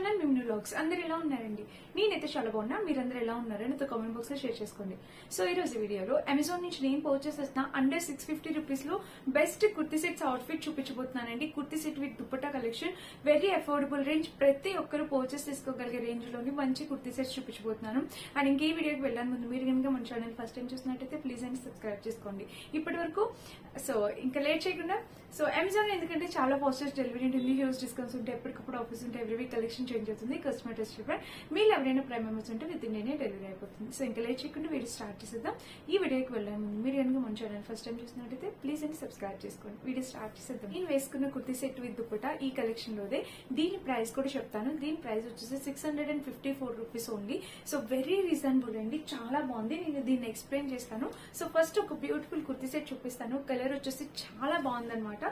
Channel మిమ్ని vlogs. అందరు ఎలా ఉన్నారండి? నేనైతే చాలా బాగున్నా. మీరందరూ ఎలా ఉన్నారో నాతో కామెంట్ బాక్స్ లో షేర్ చేసుకోండి. సో ఈ రోజు వీడియోలో అమెజాన్ నుంచి నేను పర్చేస్ చేసిన అండర్ 650 రూపీస్ లో బెస్ట్ కుర్తీ సెట్స్ అవుట్ఫిట్ చూపించబోతున్నానండి. Kurti set with dupatta collection, very affordable range, ప్రతి ఒక్కరు పర్చేస్ చేసుకోగలిగే రేంజ్ లోని మంచి కుర్తీ సెట్స్ చూపించబోతున్నాను. అండ్ ఇంకే వీడియోకి వెళ్ళాను ముందు మీరు కనుక మన ఛానల్ ఫస్ట్ టైం చూసినట్టయితే ప్లీజ్ అండ్ సబ్స్క్రైబ్ చేసుకోండి ఇప్పటి వరకు. సో ఇంకా లేట్ చేయకుండా, సో అమెజాన్ ఎందుకంటే చాలా ఫాస్టెస్ట్ డెలివరీ ఉంటుంది, హ్యూజ్ డిస్కౌంట్స్ ఉంటాయి, ఎప్పటికప్పుడు ఆఫర్స్ ఉంటాయి, ఎవ్రీ వీక్ కలెక్షన్ చేంజ్ అవుతుంది, కస్టమర్ టెస్ట్ రిఫర్, మీరు ఎవరైనా ప్రైమ్ మెంబర్స్ ఉంటే విత్ ఇన్ డెలివరీ అయిపోతుంది. సో ఇంకా లేట్ చేయకుండా వీడియో స్టార్ట్ చేసేద్దాం. ఈ వీడియోకి వెళ్ళాను ముందు మీరు కనుక మన ఛానల్ ఫస్ట్ టైం చూసినట్టయితే ప్లీజ్ అండ్ సబ్స్క్రైబ్ చేసుకోండి. వీడియో స్టార్ట్ చేసేద్దాం. నేను వేసుకున్న కుర్తీ సెట్ విత్ దుపట్టా ఈ కలెక్షన్ లోదే. దీని ప్రైస్ కూడా చెప్తాను. దీని ప్రైస్ వచ్చేసి 654 rupees only. So very reasonable అండి, చాలా బాగుంది. నేను దీన్ని ఎక్స్ప్లెయిన్ చేస్తాను. సో ఫస్ట్ ఒక బ్యూటిఫుల్ కుర్తీ సెట్ చూపిస్తాను. కలర్ వచ్చేసి చాలా బాగుందన్నమాట.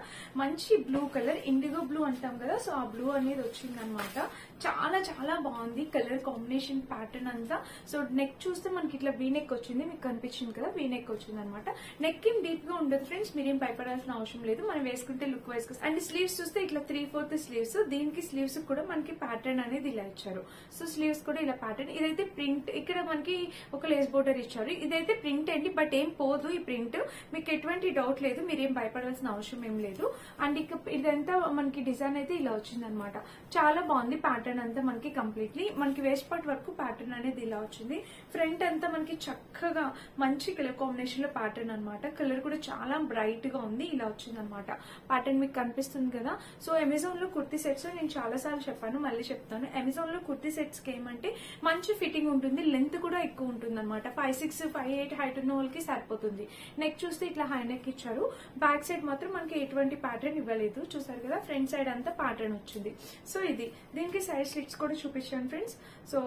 మంచి బ్లూ కలర్, ఇండిగో బ్లూ అంటాం కదా, సో ఆ బ్లూ అనేది వచ్చిందనమాట. చాలా చాలా బాగుంది కలర్ కాంబినేషన్, ప్యాటర్న్ అంతా. సో నెక్ చూస్తే మనకి ఇట్లా వీ నెక్ వచ్చింది, మీకు కనిపించింది కదా, వీ నెక్ వచ్చింది అనమాట. నెక్ ఏం డీప్ గా ఉండదు ఫ్రెండ్స్, మీరేం భయపడాల్సిన అవసరం లేదు, మనం వేసుకుంటే లుక్ వైజ్. అండ్ స్లీవ్స్ చూస్తే ఇట్లా 3/4 స్లీవ్స్. దీనికి స్లీవ్స్ కూడా మనకి ప్యాటర్న్ అనేది ఇలా ఇచ్చారు. సో స్లీవ్స్ కూడా ఇలా ప్యాటర్న్. ఇదైతే ప్రింట్, ఇక్కడ మనకి ఒక లేస్ బోర్డర్ ఇచ్చారు. ఇదైతే ప్రింట్ అండి, బట్ ఏం పోదు ఈ ప్రింట్, మీకు ఎటువంటి డౌట్ లేదు, మీరేం భయపడాల్సిన అవసరం ఏం లేదు. అండ్ ఇక ఇదంతా మనకి డిజైన్ అయితే ఇలా వచ్చింది అనమాట. చాలా బాగుంది ప్యాటర్న్ అంతా మనకి కంప్లీట్లీ. మనకి వేస్ట్ పార్ట్ వరకు ప్యాటర్న్ అనేది ఇలా వచ్చింది. ఫ్రంట్ అంతా మనకి చక్కగా మంచి కలర్ కాంబినేషన్ లో ప్యాటర్న్ అనమాట. కలర్ కూడా చాలా బ్రైట్ గా ఉంది, ఇలా వచ్చింది అనమాట. ప్యాటర్న్ మీకు కనిపిస్తుంది కదా. సో అమెజాన్ లో కుర్తీ సెట్స్ నేను చాలా సార్లు చెప్పాను, మళ్ళీ చెప్తాను. అమెజాన్ లో కుర్తీ సెట్స్ కి ఏమంటే మంచి ఫిట్టింగ్ ఉంటుంది, లెంత్ కూడా ఎక్కువ ఉంటుంది అనమాట. 5'6", 5'8" హైట్ ఉన్న వాళ్ళకి సరిపోతుంది. నెక్ చూస్తే ఇట్లా హై నెక్ ఇచ్చారు. బ్యాక్ సైడ్ మాత్రం మనకి ఎటువంటి ప్యాటర్న్ ఇవ్వలేదు, చూసారు కదా. ఫ్రంట్ సైడ్ అంతా ప్యాటర్న్ వచ్చింది. సో ఇది దీనికి సైడ్ స్లిట్స్ కూడా చూపించాను ఫ్రెండ్స్. సో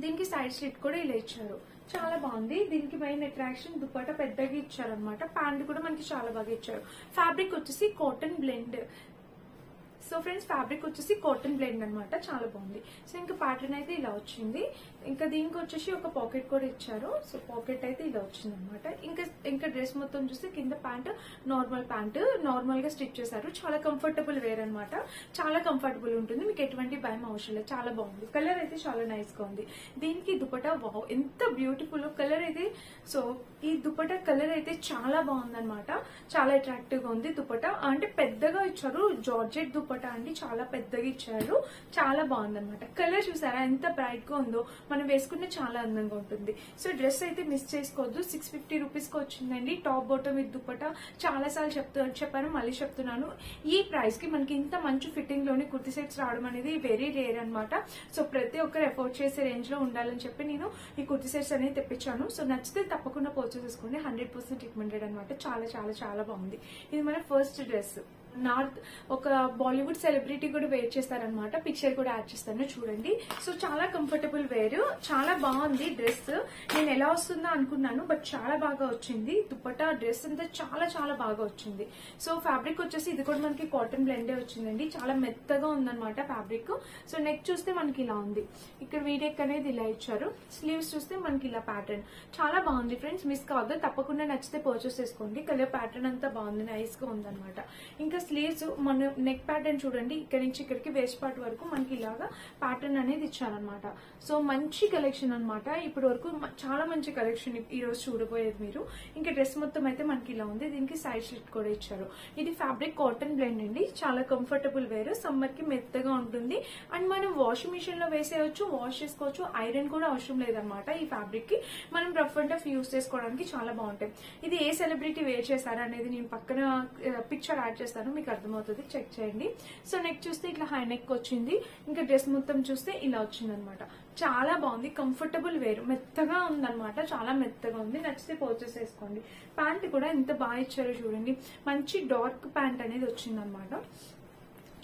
దీనికి సైడ్ స్లిట్ కూడా ఇలా ఇచ్చారు, చాలా బాగుంది. దీనికి మెయిన్ అట్రాక్షన్ దుపట్టా పెద్దగా ఇచ్చారు అనమాట. ప్యాంట్ కూడా మనకి చాలా బాగా ఇచ్చారు. ఫ్యాబ్రిక్ వచ్చేసి cotton blend. So friends fabric వచ్చేసి కాటన్ బ్లెండ్ అనమాట, చాలా బాగుంది. సో ఇంకా ప్యాటర్న్ అయితే ఇలా వచ్చింది. ఇంకా దీనికి వచ్చేసి ఒక పాకెట్ కూడా ఇచ్చారు. సో పాకెట్ అయితే ఇలా వచ్చింది అనమాట. ఇంకా డ్రెస్ మొత్తం చూస్తే కింద ప్యాంట్ నార్మల్ ప్యాంట్, నార్మల్ గా స్టిచ్ చేశారు. చాలా కంఫర్టబుల్ వేర్ అనమాట, చాలా కంఫర్టబుల్ ఉంటుంది, మీకు ఎటువంటి భయం అవసరం లేదు. చాలా బాగుంది. కలర్ అయితే చాలా నైస్ గా ఉంది. దీనికి దుపట్టా వావ్ ఎంత బ్యూటిఫుల్ కలర్ అయితే. సో ఈ దుపట్టా కలర్ అయితే చాలా బాగుందన్నమాట, చాలా అట్రాక్టివ్ గా ఉంది. దుపట్టా అంటే పెద్దగా ఇచ్చారు, జార్జెట్ దుపట్టా అండి, చాలా పెద్దగా ఇచ్చారు, చాలా బాగుందన్నమాట. కలర్ చూసారా ఎంత బ్రైట్ గా ఉందో, మనం వేసుకుంటే చాలా అందంగా ఉంటుంది. సో డ్రెస్ అయితే మిస్ చేసుకోవద్దు. 650 రూపీస్ కి వచ్చిందండి. Top bottom with dupatta. చాలా సార్లు చెప్పాను, మళ్ళీ చెప్తున్నాను. ఈ ప్రైస్ కి మనకి ఇంత మంచి ఫిట్టింగ్ లోని కుర్తీ సెట్స్ రావడం అనేది వెరీ రేర్ అనమాట. సో ప్రతి ఒక్కరు ఎఫోర్డ్ చేసే రేంజ్ లో ఉండాలని చెప్పి నేను ఈ కుర్తీ సెట్స్ అనేది తెప్పించాను. సో నచ్చితే తప్పకుండా పర్చేస్ చేసుకోండి. 100% రికమెండెడ్ అనమాట. చాలా చాలా చాలా బాగుంది. ఇది మన ఫస్ట్ డ్రెస్. నార్త్ ఒక బాలీవుడ్ సెలబ్రిటీ కూడా వేర్ చేస్తారనమాట, పిక్చర్ కూడా యాడ్ చేస్తాను చూడండి. సో చాలా కంఫర్టబుల్ వేర్, చాలా బాగుంది డ్రెస్. నేను ఎలా వస్తుందో అనుకున్నాను, బట్ చాలా బాగా వచ్చింది. దుపట్టా డ్రెస్ అంతా చాలా చాలా బాగా వచ్చింది. సో ఫ్యాబ్రిక్ వచ్చేసి ఇది కూడా మనకి కాటన్ బ్లెండే వచ్చిందండి, చాలా మెత్తగా ఉందన్నమాట ఫ్యాబ్రిక్. సో నెక్ చూస్తే మనకి ఇలా ఉంది, ఇక్కడ వీ నెక్ అనేది ఇలా ఇచ్చారు. స్లీవ్స్ చూస్తే మనకి ఇలా ప్యాటర్న్, చాలా బాగుంది ఫ్రెండ్స్, మిస్ కావద్దు. తప్పకుండా నచ్చితే పర్చేస్ చేసుకోండి. కలర్ ప్యాటర్న్ అంతా బాగుంది, నైస్ గా ఉందన్నమాట. ఇంకా స్లీవ్స్ మన నెక్ ప్యాటర్న్ చూడండి, ఇక్కడ నుంచి ఇక్కడికి వేస్ట్ పార్ట్ వరకు మనకి ఇలాగా ప్యాటర్న్ అనేది ఇచ్చారనమాట. సో మంచి కలెక్షన్ అనమాట. ఇప్పటి వరకు చాలా మంచి కలెక్షన్ ఈ రోజు చూడబోయేది మీరు. ఇంకా డ్రెస్ మొత్తం అయితే మనకి ఇలా ఉంది. దీనికి సైడ్ స్లిట్ కూడా ఇచ్చారు. ఇది ఫ్యాబ్రిక్ కాటన్ బ్లెండ్ అండి, చాలా కంఫర్టబుల్ వేర్, సమ్మర్ కి మెత్తగా ఉంటుంది. అండ్ మనం వాషింగ్ మిషన్ లో వేసేయచ్చు, వాష్ చేసుకోవచ్చు, ఐరన్ కూడా అవసరం లేదనమాట. ఈ ఫ్యాబ్రిక్ కి మనం రఫ్ అండ్ టఫ్ యూస్ చేసుకోవడానికి చాలా బాగుంటాయి. ఇది ఏ సెలబ్రిటీ వేర్ చేశారా అనేది నేను పక్కన పిక్చర్ యాడ్ చేస్తాను, మీకు అర్థమవుతుంది, చెక్ చేయండి. సో నెక్ చూస్తే ఇట్లా హై నెక్ వచ్చింది. ఇంకా డ్రెస్ మొత్తం చూస్తే ఇలా వచ్చింది అనమాట. చాలా బాగుంది, కంఫర్టబుల్ వేర్, మెత్తగా ఉందన్నమాట, చాలా మెత్తగా ఉంది. నచ్చితే పర్చేస్ చేసుకోండి. ప్యాంట్ కూడా ఎంత బాగా ఇచ్చారో చూడండి, మంచి డార్క్ ప్యాంట్ అనేది వచ్చింది అనమాట.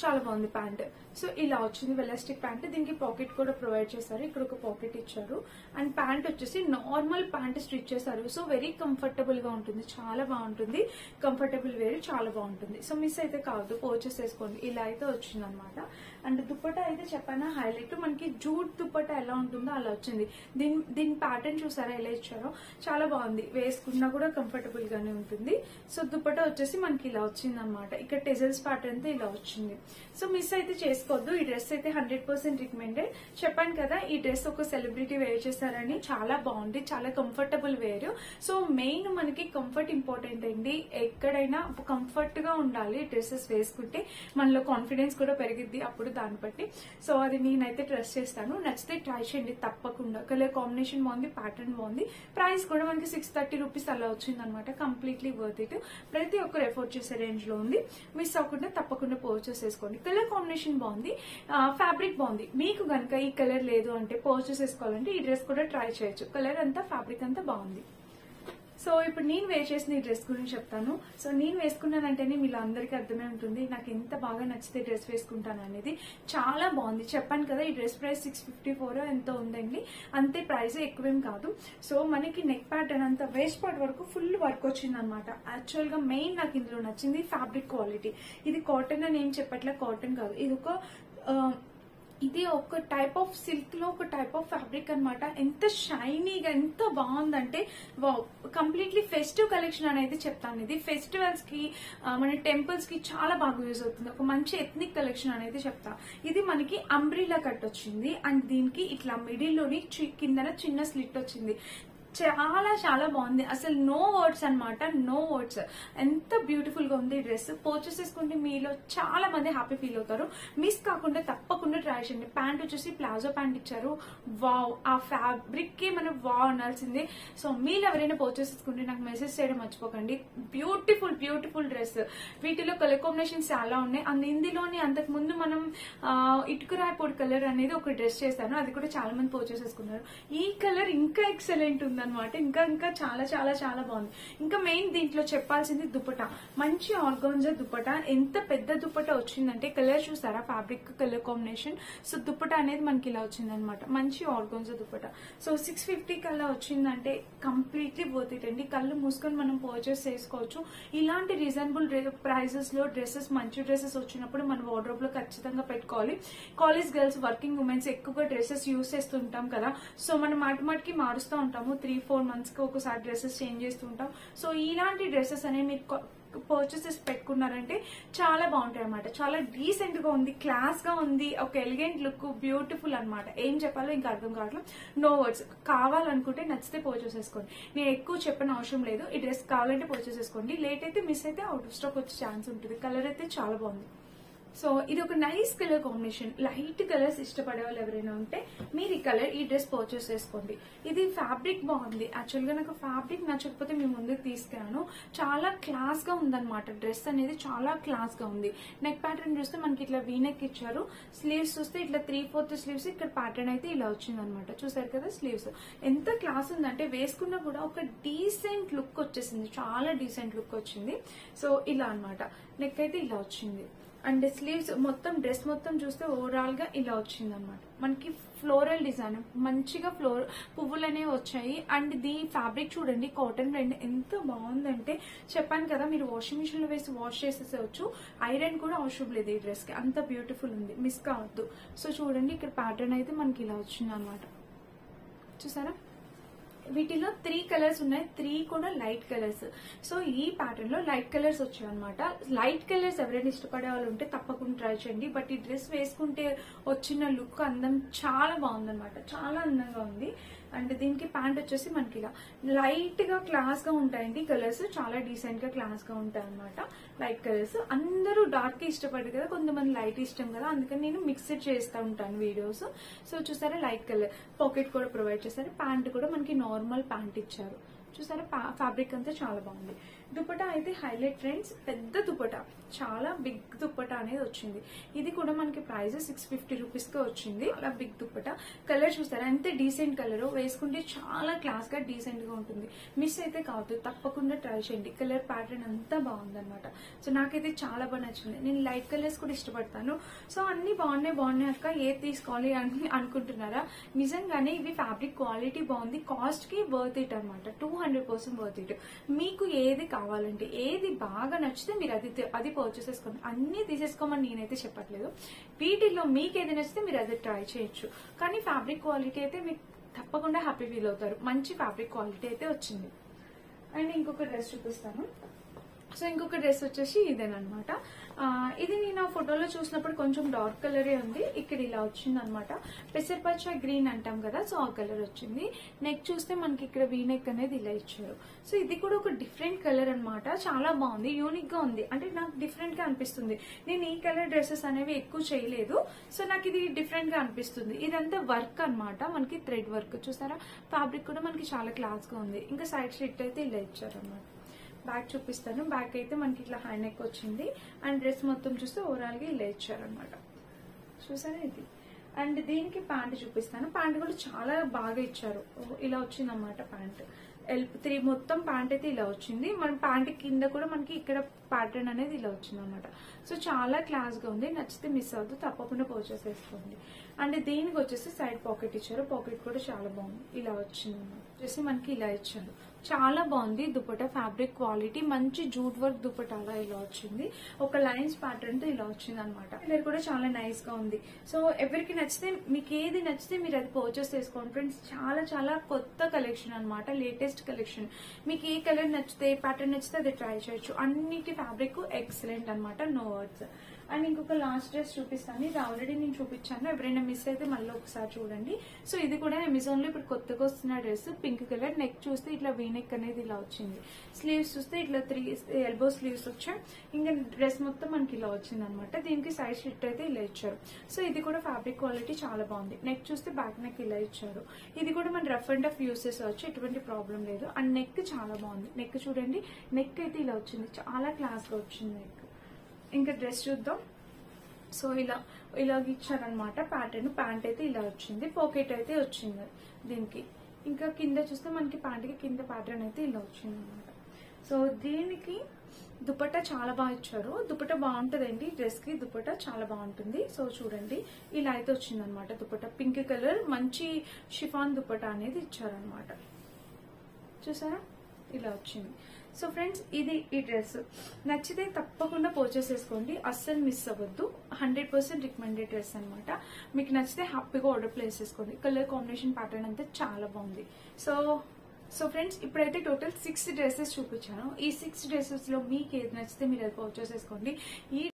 చాలా బాగుంది ప్యాంట్. సో ఇలా వచ్చింది వెలాస్టిక్ ప్యాంట్. దీనికి పాకెట్ కూడా ప్రొవైడ్ చేశారు, ఇక్కడ ఒక పాకెట్ ఇచ్చారు. అండ్ ప్యాంట్ వచ్చేసి నార్మల్ ప్యాంట్ స్టిచ్ చేశారు. సో వెరీ కంఫర్టబుల్ గా ఉంటుంది, చాలా బాగుంటుంది, కంఫర్టబుల్ వేర్, చాలా బాగుంటుంది. సో మిస్ అయితే కావద్దు, పర్చేస్ చేసుకోండి. ఇలా అయితే వచ్చింది అనమాట. అండ్ దుప్పటా అయితే చెప్పానా హైలైట్, మనకి జూట్ దుప్పటా ఎలా ఉంటుందో అలా వచ్చింది. దీని ప్యాటర్న్ చూసారా ఎలా ఇచ్చారో, చాలా బాగుంది, వేసుకున్నా కూడా కంఫర్టబుల్ గానే ఉంటుంది. సో దుప్పటా వచ్చేసి మనకి ఇలా వచ్చింది అనమాట. ఇక్కడ టెజల్స్ ప్యాటర్న్ తో ఇలా వచ్చింది. సో మిస్ అయితే చేసుకోవద్దు. ఈ డ్రెస్ అయితే 100% రికమెండెడ్. చెప్పాను కదా ఈ డ్రెస్ ఒక సెలబ్రిటీ వేర్ చేస్తారని, చాలా బాగుంది, చాలా కంఫర్టబుల్ వేర్. సో మెయిన్ మనకి కంఫర్ట్ ఇంపార్టెంట్ అండి. ఎక్కడైనా కంఫర్ట్ గా ఉండాలి డ్రెస్సెస్ వేసుకుంటే, మనలో కాన్ఫిడెన్స్ కూడా పెరిగిద్ది అప్పుడు దాన్ని బట్టి. సో అది నేనైతే ట్రస్ట్ చేస్తాను. నచ్చితే ట్రై చేయండి తప్పకుండా. కలర్ కాంబినేషన్ బాగుంది, ప్యాటర్న్ బాగుంది, ప్రైస్ కూడా మనకి 630 రూపీస్ అలా వచ్చింది అనమాట. Completely worth it. ప్రతి ఒక్కరు ఎఫోర్డ్ చేసే రేంజ్ లో ఉంది. మిస్ అవ్వకుండా తప్పకుండా పర్చేస్ చేసుకోండి. కలర్ కాంబినేషన్ బాగుంది, ఫ్యాబ్రిక్ బాగుంది. మీకు గనక ఈ కలర్ లేదు అంటే పర్చేస్ చేసుకోవాలంటే ఈ డ్రెస్ కూడా ట్రై చేయొచ్చు. కలర్ అంతా ఫ్యాబ్రిక్ అంతా బాగుంది. సో ఇప్పుడు నేను వేర్ చేసిన ఈ డ్రెస్ గురించి చెప్తాను. సో నేను వేసుకున్నానంటేనే మీలో అందరికీ అర్థమే ఉంటుంది నాకు ఎంత బాగా నచ్చితే డ్రెస్ వేసుకుంటాను అనేది. చాలా బాగుంది. చెప్పాను కదా ఈ డ్రెస్ ప్రైస్ 654 ఎంతో ఉందండి. అంతే, ప్రైస్ ఎక్కువేం కాదు. సో మనకి నెక్ ప్యాటర్న్ అంతా వేస్ట్ పార్ట్ వరకు ఫుల్ వర్క్ వచ్చింది అనమాట. యాక్చువల్ గా మెయిన్ నాకు ఇందులో నచ్చింది ఫ్యాబ్రిక్ క్వాలిటీ. ఇది కాటన్ అని ఏం చెప్పట్లే, కాటన్ కాదు, ఇది ఒక టైప్ ఆఫ్ సిల్క్ లో ఒక టైప్ ఆఫ్ ఫ్యాబ్రిక్ అనమాట. ఎంత షైనీగా ఎంత బాగుందంటే కంప్లీట్లీ ఫెస్టివ్ కలెక్షన్ అనేది చెప్తాను. ఇది ఫెస్టివల్స్ కి మన టెంపుల్స్ కి చాలా బాగా యూజ్ అవుతుంది. ఒక మంచి ఎథ్నిక్ కలెక్షన్ అనేది చెప్తా. ఇది మనకి అంబ్రిలా కట్ వచ్చింది అండ్ దీనికి ఇట్లా మిడిల్ లోని కిందన చిన్న స్లిట్ వచ్చింది. చాలా చాలా బాగుంది. అసలు నో వర్డ్స్ అనమాట, నో వర్డ్స్. ఎంత బ్యూటిఫుల్ గా ఉంది ఈ డ్రెస్. పర్చేస్ చేసుకుంటే మీలో చాలా మంది హ్యాపీ ఫీల్ అవుతారు. మిస్ కాకుండా తప్పకుండా ట్రై చేయండి. ప్యాంట్ వచ్చేసి ప్లాజో ప్యాంట్ ఇచ్చారు. వావ్, ఆ ఫ్యాబ్రిక్ కి మనం వావ్ అనాల్సిందే. సో మీరు ఎవరైనా పర్చేస్ చేసుకుంటే నాకు మెసేజ్ చేయడం మర్చిపోకండి. Beautiful beautiful dress. వీటిలో కలర్ కాంబినేషన్స్ చాలా ఉన్నాయి. అండ్ ఇందులోని అంతకు ముందు మనం ఇటుకరాయి పొడి కలర్ అనేది ఒక డ్రెస్ చేశాను, అది కూడా చాలా మంది పర్చేస్ చేసుకున్నారు. ఈ కలర్ ఇంకా ఎక్సలెంట్ ఉంది అనమాట. ఇంకా ఇంకా చాలా చాలా చాలా బాగుంది. ఇంకా మెయిన్ దీంట్లో చెప్పాల్సింది దుపట్టా. మంచి ఆర్గాన్జా దుపట్టా. ఎంత పెద్ద దుపట్టా వచ్చిందంటే కలర్ చూసారా, fabric colour combination. So dupatta అనేది మనకి ఇలా వచ్చింది అనమాట. మంచి ఆర్గాన్జా దుపట్టా. సో 650 కల్లా వచ్చిందంటే కంప్లీట్లీ వర్త్ ఇట్ అండి. కళ్ళు మూసుకొని మనం పర్చేస్ చేసుకోవచ్చు. ఇలాంటి రీజనబుల్ ప్రైజెస్ లో డ్రెస్సెస్, మంచి డ్రెస్సెస్ వచ్చినప్పుడు మన వార్డ్రోబ్ లో ఖచ్చితంగా పెట్టుకోవాలి. కాలేజ్ గర్ల్స్, వర్కింగ్ ఉమెన్స్ ఎక్కువగా డ్రెస్సెస్ యూజ్ చేస్తుంటాం కదా. సో మనం మాటిమాటికి మారుస్తూ ఉంటాము. 3-4 months కి ఒకసారి డ్రెస్సెస్ చేంజ్ చేస్తూ ఉంటాం. సో ఇలాంటి డ్రెస్సెస్ అనేవి మీరు పర్చేసెస్ పెట్టుకున్నారంటే చాలా బాగుంటాయి అనమాట. చాలా డీసెంట్ గా ఉంది, క్లాస్ గా ఉంది, ఒక ఎలిగెంట్ లుక్, బ్యూటిఫుల్ అనమాట. ఏం చెప్పాలో ఇంకా అర్థం కావట్లేదు. No words. కావాలనుకుంటే నచ్చితే పర్చేస్ చేసుకోండి. నేను ఎక్కువ చెప్పిన అవసరం లేదు. ఈ డ్రెస్ కావాలంటే పర్చేస్ చేసుకోండి. లేట్ అయితే మిస్ అయితే అవుట్ ఆఫ్ స్టాక్ వచ్చే ఛాన్స్ ఉంటుంది. కలర్ అయితే చాలా బాగుంది. సో ఇది ఒక nice colour combination. Light colours ఇష్టపడే వాళ్ళు ఎవరైనా ఉంటే మీరు ఈ కలర్, ఈ డ్రెస్ పర్చేస్ చేసుకోండి. ఇది ఫ్యాబ్రిక్ బాగుంది. యాక్చువల్ గా నాకు ఫ్యాబ్రిక్ నచ్చకపోతే మీ ముందుకు తీసుకురాను. చాలా క్లాస్ గా ఉందన్నమాట. డ్రెస్ అనేది చాలా క్లాస్ గా ఉంది. నెక్ ప్యాటర్న్ చూస్తే మనకి ఇట్లా వీనెక్ ఇచ్చారు. స్లీవ్స్ చూస్తే ఇట్లా 3/4 స్లీవ్స్. ఇక్కడ ప్యాటర్న్ అయితే ఇలా వచ్చింది అనమాట. చూసారు కదా స్లీవ్స్ ఎంత క్లాస్ ఉందంటే వేసుకున్నా కూడా ఒక డీసెంట్ లుక్ వచ్చేసింది. చాలా డీసెంట్ లుక్ వచ్చింది. సో ఇలా అనమాట. నెక్ అయితే ఇలా వచ్చింది అండ్ స్లీవ్స్ మొత్తం డ్రెస్ మొత్తం చూస్తే ఓవరాల్ గా ఇలా వచ్చింది అనమాట. మనకి ఫ్లోరల్ డిజైన్ మంచిగా పువ్వులు అనేవి వచ్చాయి. అండ్ ది ఫ్యాబ్రిక్ చూడండి, కాటన్ బ్లెండ్ ఎంత బాగుందంటే చెప్పాను కదా, మీరు వాషింగ్ మిషన్ లో వేసి వాష్ చేసేసేవచ్చు. ఐరన్ కూడా అవసరం లేదు ఈ డ్రెస్ కి. అంత బ్యూటిఫుల్ ఉంది, మిస్ కావద్దు. సో చూడండి ఇక్కడ ప్యాటర్న్ అయితే మనకి ఇలా వచ్చింది అనమాట. చూసారా, వీటిలో 3 కలర్స్ ఉన్నాయి. 3 కూడా లైట్ కలర్స్. సో ఈ ప్యాటర్న్ లో లైట్ కలర్స్ వచ్చాయి అనమాట. లైట్ కలర్స్ ఎవరైనా ఇష్టపడే వాళ్ళు ఉంటే తప్పకుండా ట్రై చేయండి. బట్ ఈ డ్రెస్ వేసుకుంటే వచ్చిన లుక్, అందం చాలా బాగుందన్నమాట. చాలా అందంగా ఉంది. అండ్ దీనికి ప్యాంట్ వచ్చేసి మనకి ఇలా లైట్ గా క్లాస్ గా ఉంటాయండి. కలర్స్ చాలా డీసెంట్ గా క్లాస్ గా ఉంటాయి అనమాట. Light colours. అందరూ డార్క్ ఇష్టపడరు కదా, కొంతమంది లైట్ ఇష్టం కదా, అందుకని నేను మిక్స్డ్ చేస్తూ ఉంటాను వీడియోస్. సో చూసారా లైట్ కలర్. పాకెట్ కూడా ప్రొవైడ్ చేశారు. ప్యాంట్ కూడా మనకి నార్మల్ ప్యాంట్ ఇచ్చారు. చూసారా ఫ్యాబ్రిక్ అంతా చాలా బాగుంది. దుపట్టా అయితే హైలైట్ ఫ్రెండ్స్. పెద్ద దుపట్టా, చాలా బిగ్ దుపట్టా అనేది వచ్చింది. ఇది కూడా మనకి ప్రైస్ 650 రూపీస్ గా వచ్చింది. చాలా బిగ్ దుపట్టా. కలర్ చూస్తారా ఎంత డీసెంట్ కలర్. వేసుకుంటే చాలా క్లాస్ గా డీసెంట్ గా ఉంటుంది. మిస్ అయితే కావద్దు, తప్పకుండా ట్రై చేయండి. కలర్ ప్యాటర్న్ అంతా బాగుందన్నమాట. సో నాకైతే చాలా బాగా నచ్చింది. నేను లైట్ కలర్స్ కూడా ఇష్టపడతాను. సో అన్ని బాగున్నాయి అక్క, ఏది తీసుకోవాలి అని అనుకుంటున్నారా? నిజంగానే ఇవి ఫ్యాబ్రిక్ క్వాలిటీ బాగుంది. కాస్ట్ కి వర్త్ ఇట్ అనమాట. 100% వర్త్ ఇట్. మీకు ఏది కావాలంటే, ఏది బాగా నచ్చితే మీరు అది పర్చేస్ చేసుకోండి. అన్ని తీసేసుకోమని నేనైతే చెప్పట్లేదు. వీటిల్లో మీకు ఏది నచ్చితే మీరు అది ట్రై చేయొచ్చు. కానీ ఫ్యాబ్రిక్ క్వాలిటీ అయితే మీకు తప్పకుండా హ్యాపీ ఫీల్ అవుతారు. మంచి ఫ్యాబ్రిక్ క్వాలిటీ అయితే వచ్చింది. అండ్ ఇంకొక డ్రెస్ చూపిస్తాను. సో ఇంకొక డ్రెస్ వచ్చేసి ఇదేనమాట. ఇది నేను ఆ ఫోటోలో చూసినప్పుడు కొంచెం డార్క్ కలరే ఉంది. ఇక్కడ ఇలా వచ్చింది అనమాట. పెసరపచ్చ గ్రీన్ అంటాం కదా, సో ఆ కలర్ వచ్చింది. నెక్ చూస్తే మనకి ఇక్కడ వీ నెక్ అనేది ఇలా ఇచ్చారు. సో ఇది కూడా ఒక డిఫరెంట్ కలర్ అనమాట. చాలా బాగుంది, యూనిక్ గా ఉంది. అంటే నాకు డిఫరెంట్ గా అనిపిస్తుంది. నేను ఈ కలర్ డ్రెస్సెస్ అనేవి ఎక్కువ చేయలేదు, సో నాకు ఇది డిఫరెంట్ గా అనిపిస్తుంది. ఇదంతా వర్క్ అనమాట, మనకి థ్రెడ్ వర్క్. చూసారా, ఫ్యాబ్రిక్ కూడా మనకి చాలా క్లాస్ గా ఉంది. ఇంకా సైడ్ స్లిట్ అయితే ఇలా ఇచ్చారు అనమాట. బ్యాక్ చూపిస్తాను. బ్యాక్ అయితే మనకి ఇట్లా హై నెక్ వచ్చింది. అండ్ డ్రెస్ మొత్తం చూస్తే ఓవరాల్ గా ఇలా ఇచ్చారనమాట. చూసారా ఇది. అండ్ దీనికి ప్యాంట్ చూపిస్తాను. ప్యాంట్ కూడా చాలా బాగా ఇచ్చారు. ఇలా వచ్చింది అనమాట ప్యాంట్. L3 మొత్తం ప్యాంట్ అయితే ఇలా వచ్చింది. మన ప్యాంట్ కింద కూడా మనకి ఇక్కడ ప్యాటర్న్ అనేది ఇలా వచ్చింది అనమాట. సో చాలా క్లాస్ గా ఉంది. నచ్చితే మిస్ అవ్వద్దు, తప్పకుండా పర్చేస్ చేసుకోండి. అండ్ దీనికి వచ్చేసి సైడ్ పాకెట్ ఇచ్చారు. పాకెట్ కూడా చాలా బాగుంది, ఇలా వచ్చింది అనమాట. వచ్చేసి మనకి ఇలా ఇచ్చారు. చాలా బాగుంది దుపట్టా. ఫ్యాబ్రిక్ క్వాలిటీ మంచి జూట్ వర్క్ దుపట్టాలా ఇలా వచ్చింది. ఒక లైన్స్ ప్యాటర్న్ తో ఇలా వచ్చింది అనమాట. కలర్ కూడా చాలా నైస్ గా ఉంది. సో ఎవరికి నచ్చితే, మీకు ఏది నచ్చితే మీరు అది పర్చేస్ చేసుకోండి ఫ్రెండ్స్. చాలా చాలా కొత్త కలెక్షన్ అనమాట, లేటెస్ట్ కలెక్షన్. మీకు ఏ కలర్ నచ్చితే, ఏ ప్యాటర్న్ నచ్చితే అది ట్రై చేయొచ్చు. అన్నిటి ఫ్యాబ్రిక్ ఎక్సలెంట్ అనమాట, నో వర్డ్స్. అండ్ ఇంకొక లాస్ట్ డ్రెస్ చూపిస్తాను. ఇది ఆల్రెడీ నేను చూపించాను, ఎవరైనా మిస్ అయితే మళ్ళీ ఒకసారి చూడండి. సో ఇది కూడా అమెజాన్ లో ఇప్పుడు కొత్తగా వస్తున్న డ్రెస్. Pink colour. నెక్ చూస్తే ఇట్లా వీ నెక్ అనేది ఇలా వచ్చింది. స్లీవ్స్ చూస్తే ఇట్లా 3 ఎల్బో స్లీవ్స్ వచ్చాయి. ఇంకా డ్రెస్ మొత్తం మనకి ఇలా వచ్చింది అనమాట. దీనికి సైడ్ స్లిట్ అయితే ఇలా ఇచ్చారు. సో ఇది కూడా ఫ్యాబ్రిక్ క్వాలిటీ చాలా బాగుంది. నెక్ చూస్తే బ్యాక్ నెక్ ఇలా ఇచ్చారు. ఇది కూడా మన రఫ్ అండ్ టఫ్ యూస్ చేసేవచ్చు, ఎటువంటి ప్రాబ్లం లేదు. అండ్ నెక్ చాలా బాగుంది. నెక్ చూడండి, నెక్ అయితే ఇలా వచ్చింది, చాలా క్లాస్ గా వచ్చింది నెక్. ఇంకా డ్రెస్ చూద్దాం. సో ఇలా ఇచ్చారనమాట ప్యాటర్న్. ప్యాంట్ అయితే ఇలా వచ్చింది, పాకెట్ అయితే వచ్చింది దీనికి. ఇంకా కింద చూస్తే మనకి ప్యాంట్ కి కింద ప్యాటర్న్ అయితే ఇలా వచ్చింది అనమాట. సో దీనికి దుపట్టా చాలా బాగా ఇచ్చారు. దుపట్టా బాగుంటుందండి, డ్రెస్ కి దుపట్టా చాలా బాగుంటుంది. సో చూడండి, ఇలా అయితే వచ్చింది అనమాట దుపట్టా. పింక్ కలర్ మంచి షిఫాన్ దుపట్టా అనేది ఇచ్చారనమాట. చూసారా, ఇలా వచ్చింది. సో ఫ్రెండ్స్, ఇది ఈ డ్రెస్ నచ్చితే తప్పకుండా పర్చేస్ చేసుకోండి, అస్సలు మిస్ అవ్వద్దు. 100% రికమెండెడ్ డ్రెస్ అనమాట. మీకు నచ్చితే హ్యాపీగా ఆర్డర్ ప్లేస్ చేసుకోండి. కలర్ కాంబినేషన్ ప్యాటర్న్ అంతా చాలా బాగుంది. సో ఫ్రెండ్స్, ఇప్పుడైతే టోటల్ 6 డ్రెస్సెస్ చూపించాను. ఈ 6 డ్రెస్సెస్ లో మీకు ఏది నచ్చితే మీరు అది పర్చేస్ చేసుకోండి. ఈ